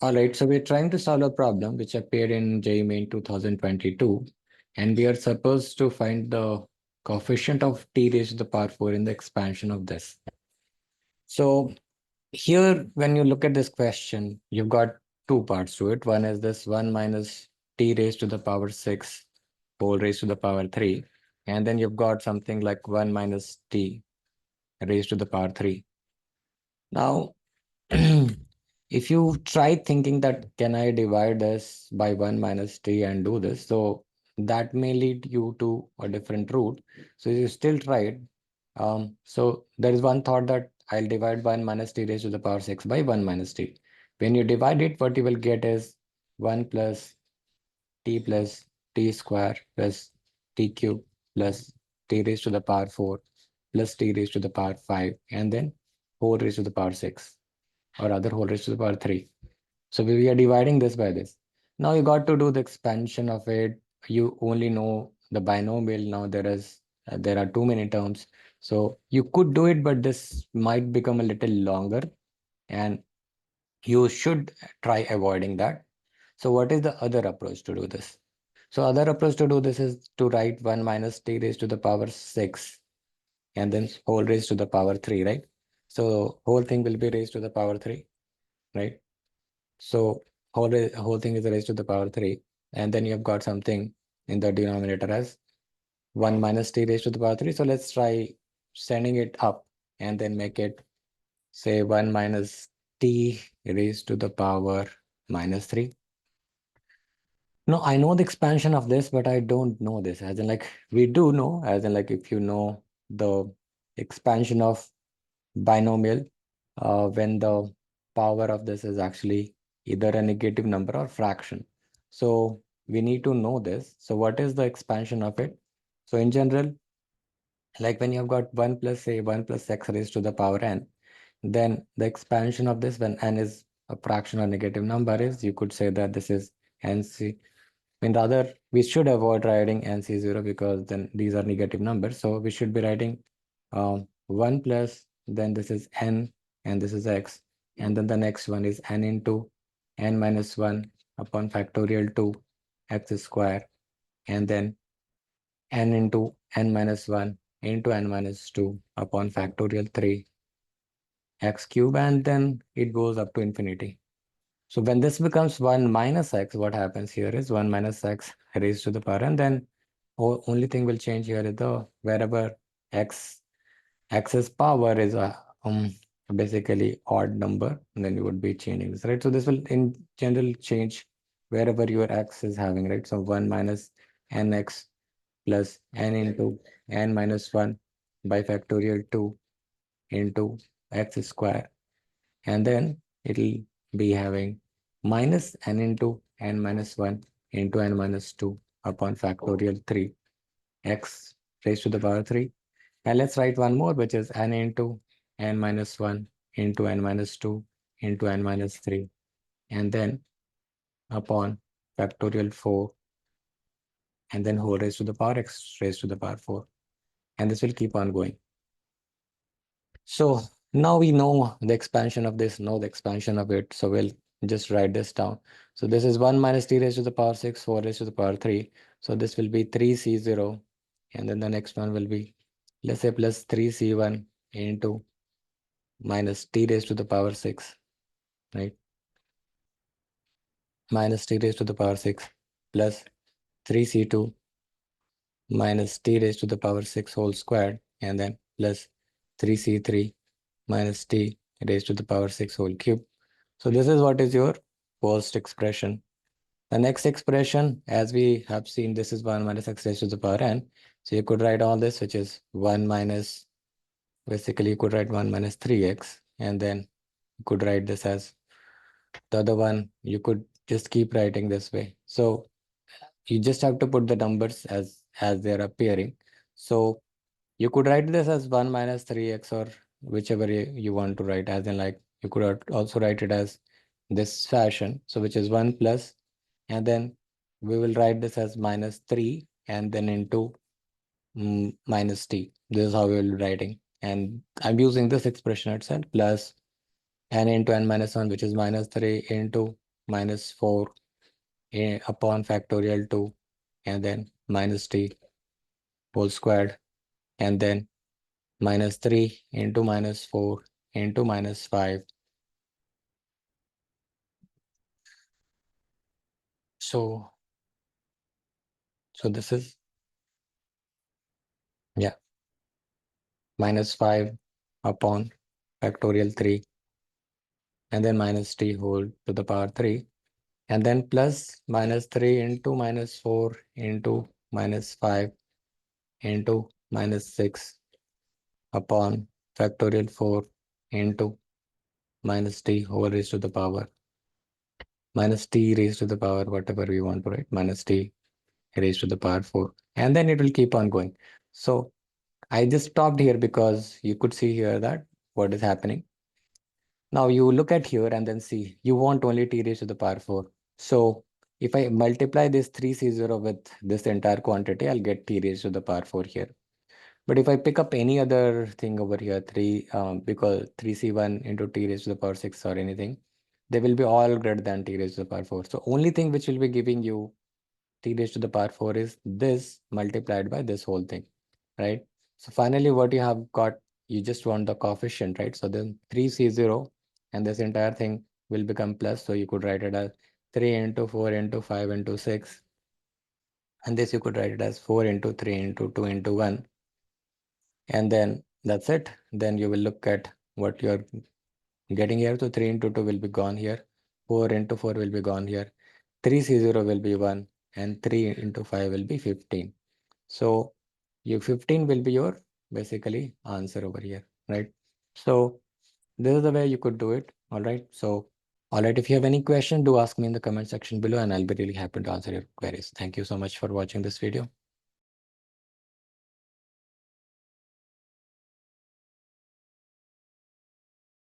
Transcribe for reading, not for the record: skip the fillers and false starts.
All right, so we're trying to solve a problem which appeared in JEE Main 2022, and we are supposed to find the coefficient of t raised to the power 4 in the expansion of this. So here, when you look at this question, you've got two parts to it. One is this 1 minus t raised to the power 6 whole raised to the power 3, and then you've got something like 1 minus t raised to the power 3. Now, if you try thinking that can I divide this by 1 minus t and do this, so that may lead you to a different route. So you still try it. So there is one thought that I'll divide 1 minus t raised to the power 6 by 1 minus t. When you divide it, what you will get is 1 plus t square plus t cube plus t raised to the power 4 plus t raised to the power 5, and then whole raised to the power 6, or rather whole raised to the power 3. So we are dividing this by this. Now you got to do the expansion of it. You only know the binomial. Now there are too many terms. So you could do it, but this might become a little longer, and you should try avoiding that. So what is the other approach to do this? So other approach to do this is to write 1 minus t raised to the power 6 and then whole raised to the power 3, right? So whole thing will be raised to the power 3, right? So whole thing is raised to the power 3. And then you've got something in the denominator as 1 minus t raised to the power 3. So let's try sending it up and then make it, say, 1 minus t raised to the power minus 3. No, I know the expansion of this, but I don't know this. As in, like, we do know, as in, like, if you know the expansion of binomial, when the power of this is actually either a negative number or fraction. So we need to know this. So what is the expansion of it? So in general, like when you've got 1 plus, say, 1 plus x raised to the power n, then the expansion of this when n is a fraction or negative number is, you could say that this is nc. I mean, rather, we should avoid writing nc0 because then these are negative numbers. So we should be writing 1 plus, then this is n, and this is x. And then the next one is n into n minus 1 upon factorial 2 x square. And then n into n minus 1 into n minus 2 upon factorial 3 x cube. And then it goes up to infinity. So when this becomes 1 minus x, what happens here is 1 minus x raised to the power, and then only thing will change here is the wherever x's power is a basically odd number, and then you would be changing this, right? So this will in general change wherever your x is having, right? So 1 minus nx plus n into n minus 1 by factorial 2 into x square, and then it'll be having minus n into n minus 1 into n minus 2 upon factorial 3 x raised to the power 3. And let's write one more, which is n into n minus 1 into n minus 2 into n minus 3, and then upon factorial 4, and then whole raised to the power x raised to the power 4. And this will keep on going. So now we know the expansion of this, know the expansion of it. So we'll just write this down. So this is 1 minus t raised to the power 6, 4 raised to the power 3. So this will be 3c0. And then the next one will be, let's say, plus 3c1 into minus t raised to the power 6, right? Minus t raised to the power 6 plus 3c2 minus t raised to the power 6 whole squared, and then plus 3c3 minus t raised to the power 6 whole cube. So this is what is your first expression. The next expression, as we have seen, this is 1 minus x raised to the power n. So you could write all this, which is 1 minus, basically you could write 1 minus 3x, and then you could write this as the other one. You could just keep writing this way. So you just have to put the numbers as they're appearing. So you could write this as 1 minus 3x, or whichever you want to write, as in, like, you could also write it as this fashion. So which is 1 plus, and then we will write this as minus 3 and then into minus t. This is how we will be writing. And I'm using this expression itself, plus n into n minus 1, which is minus 3 into minus 4 upon factorial 2, and then minus t whole squared, and then minus 3 into minus 4 into minus 5. So this is, yeah, minus 5 upon factorial 3, and then minus t whole to the power 3, and then plus minus 3 into minus 4 into minus 5 into minus 6 upon factorial 4 into minus t whole raised to the power minus t raised to the power whatever we want to write, minus t raised to the power 4, and then it will keep on going. So I just stopped here because you could see here that what is happening. Now you look at here and then see you want only t raised to the power 4. So if I multiply this 3c0 with this entire quantity, I'll get t raised to the power 4 here. But if I pick up any other thing over here, because 3c1 into t raised to the power 6 or anything, they will be all greater than t raised to the power 4. So only thing which will be giving you t raised to the power 4 is this multiplied by this whole thing, right? So finally what you have got, you just want the coefficient, right? So then 3c0 and this entire thing will become plus. So you could write it as 3 into 4 into 5 into 6. And this you could write it as 4 into 3 into 2 into 1. And then that's it. Then you will look at what you're getting here. So 3 into 2 will be gone here. 4 into 4 will be gone here. 3c0 will be 1 and 3 into 5 will be 15. So your 15 will be your basically answer over here, right? So this is the way you could do it. All right. So, all right. If you have any question, do ask me in the comment section below and I'll be really happy to answer your queries. Thank you so much for watching this video.